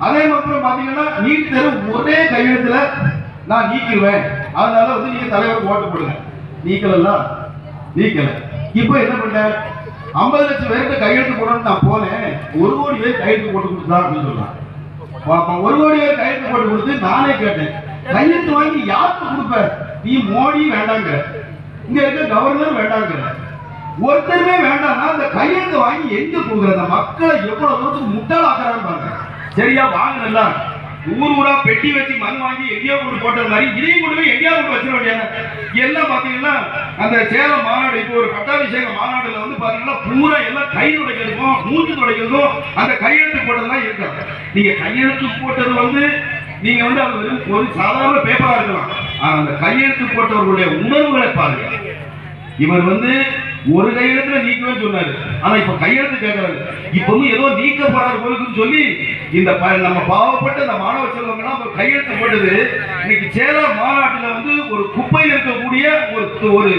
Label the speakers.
Speaker 1: அதே மாதிரி பாத்தீங்கன்னா நீட் தேர்வு ஒரே கையெழுத்துல நான் நீக்கிடுவேன், அதனால வந்து நீங்க தலைவருக்கு ஓட்டு போடுங்க. நீக்கலாம் நீக்கல. இப்போ என்ன பண்ண, 50 லட்சம் பேருக்கு கையெழுத்து போடணும்னு நான் போனேன், 1 கோடி பேர் கையெழுத்து போட்டு கொடுத்தா அப்படின்னு சொல்றான். 1 கோடி பேர் கையெழுத்து போட்டு கொடுத்து நானே கேட்டேன், கையெழுத்து வாங்கி யாருக்கு கொடுப்ப? நீ மோடி வேண்டாங்க, இங்க இருக்க கவர்னர் வேண்டாங்க, ஒருத்தருமே வேண்டாம்னா அந்த கையெழுத்து வாங்கி எங்க கொடுக்குற? மக்களை எவ்வளவு தூரத்துக்கு முட்டாளாக்குறான்னு பாருங்க. சரியா வாங்கல, ஊர் ஊரா பெட்டி வச்சு மண் வாங்கி எங்கேயோ கொண்டு போட்டது மாதிரி இதையும் கொண்டு போய் எங்கேயாவது கொண்டு வச்சிட வேண்டியது. எல்லாம் பாத்தீங்கன்னா அந்த சேலம் மாநாடு, இப்போ ஒரு பட்டாபிஷேக மாநாடுல வந்து பாத்தீங்கன்னா பூரா எல்லாம் கை துடைக்கிறதுக்கும் மூச்சு துடைக்கிறதுக்கும் அந்த கையெழுத்து போட்டதெல்லாம் இருக்காங்க. நீங்க கையெழுத்து போட்டது வந்து நீங்க வந்து அது ஒரு சாதாரண பேப்பரா இருக்கலாம், ஆனா அந்த கையெழுத்து போட்டவர்களுடைய உணர்வுகளை பாருங்க. இவர் வந்து ஒரு கையெழுத்துல நீக்கவே சொன்னாரு, ஆனா இப்ப கையெழுத்து கேட்கறாரு. இப்பவும் ஏதோ நீக்க போறாரு போலுக்குன்னு சொல்லி இந்த நம்ம பாவப்பட்ட இந்த மாணவ செல்வங்கள்லாம் கையெழுத்து போட்டது இன்னைக்கு சேலம் மாநாட்டில் வந்து ஒரு குப்பையில் இருக்கக்கூடிய ஒரு